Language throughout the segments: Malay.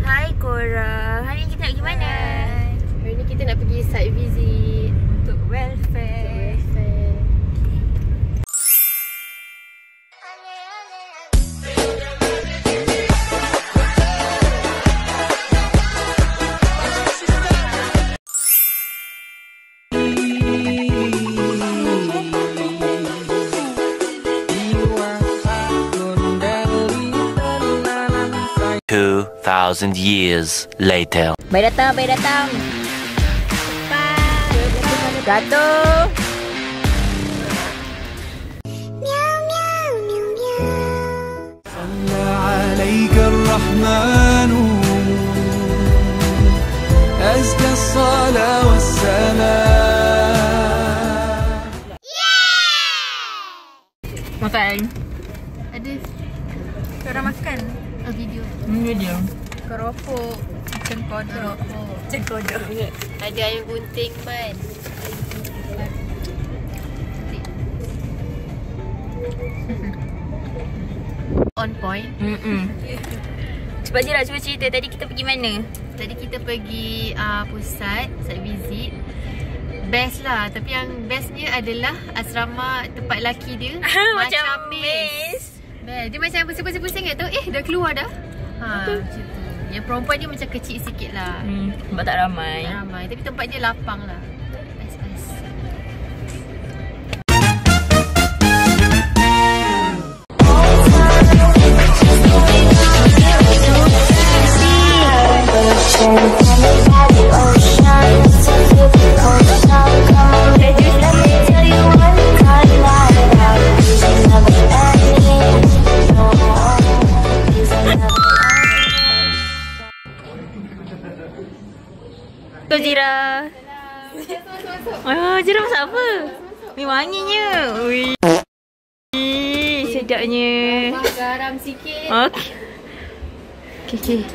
Hai korang. Hari ni kita nak pergi mana? Hari ni kita nak pergi site visit Untuk welfare. Thousand years later. Baik datang, baik datang. Jatuh. صلى عليك الرحمن أزكى الصلاة والسلام. Makan. Ada Korang makan. video Video. Keropok. Chicken kodok. Chicken kodok. ada ayam gunting man. On point. Cepat je lah, cuba cerita. Tadi kita pergi mana? Tadi kita pergi pusat site visit. Best lah, tapi yang bestnya adalah asrama tempat lelaki dia. Macam maze. Best. Dia macam pusing-pusing kat tu. Dah keluar dah. Macam tu. Yang perempuan dia macam kecil sikit lah. Sebab tak ramai. Tak ramai. Tapi tempat dia lapang lah. Best. Tu Zira. Oh, Zira masak apa? Ni wanginya. Ui. Sedapnya. Garam sikit. Okey. Okey.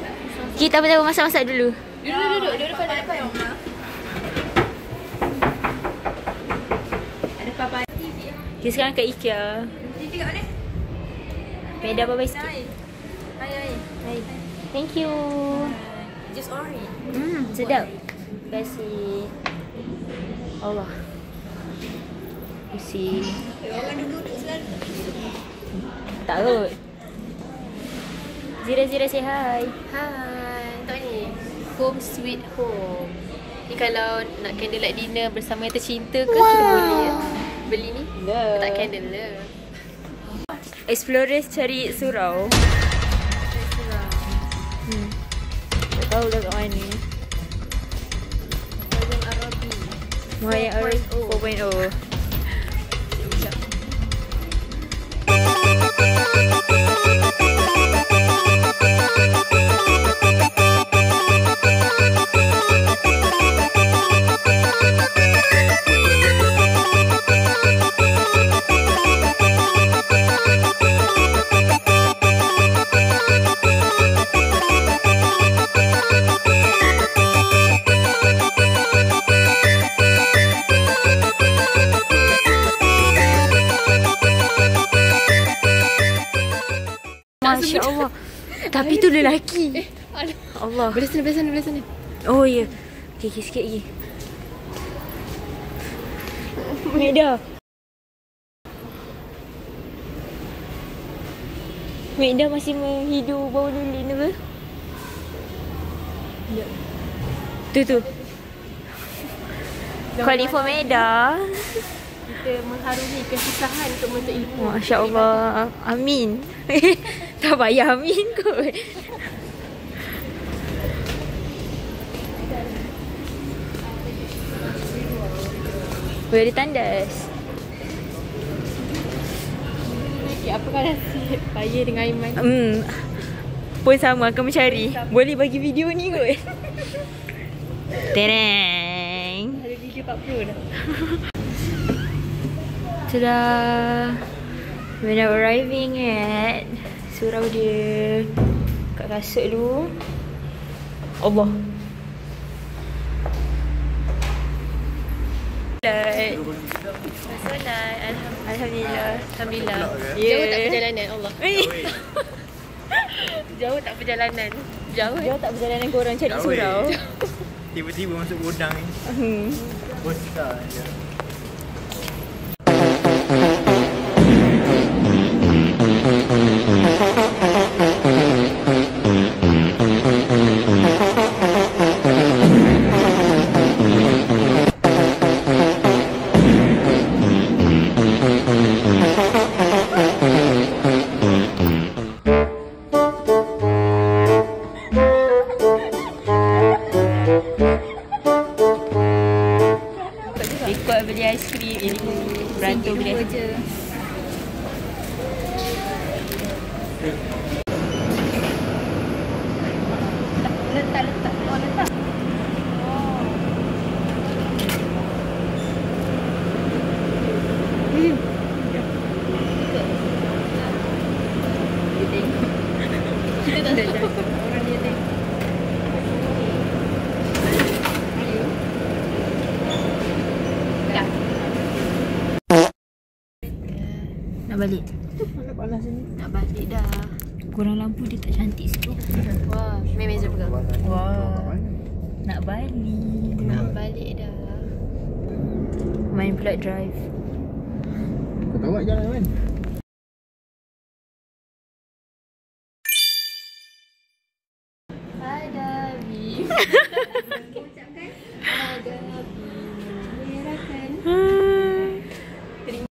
Kita apa-apa masak-masak dulu. Duduk depan. Ada papa. Kita sekarang kat IKEA. Tengok ni. Peda apa sikit. Hai. Thank you. Just orange. Sedap. Terima kasih. Allah. Isi. Orang duduk selalu. Takut. Zira say hi. Hai. Tengok ni. Home sweet home. Ni kalau nak candlelight dinner bersama yang tercinta ke, kita boleh beli ni. Tak candle lah. Explorers cari surau. Tak tahu dah kat mana. Wayang Arabi 4.0. Masya Allah. Tapi tu lelaki. Allah. Belah sana. Oh ya. Okay, sikit lagi. Mekda masih menghidu bau lilin ke? Tu. Calling for Mekda. Kita mengharungi kesusahan untuk menuntut ilmu. Masya Allah. Amin. Tak payah amin kot. Boleh ditandas. Apa kau rasa payah dengan Aiman? Pun sama akan mencari. Boleh bagi video ni kot. Tereng. Ada video 40 dah. Tada. We're now arriving at surau dia. Kat kasut dulu. Allah. Solat. Alhamdulillah. Alhamdulillah. Yeah. Jauh tak perjalanan Allah. Jauh Jauh tak perjalanan. Jauh. Jauh tak perjalanan korang cari Jauh, surau. Tiba-tiba masuk gudang ni. Besar je. Ikut beli aiskrim. Ini beratur beli aiskrim. Letak. Oh, letak. Kita tak tahu. Orang dia tengok. Nak balik? Nak balik dah. Kurang lampu dia tak cantik sikit. Wah, Meza pegang. Wah. Nak balik. Nak balik dah. Main pula drive. Kau tahu tak jalan kan?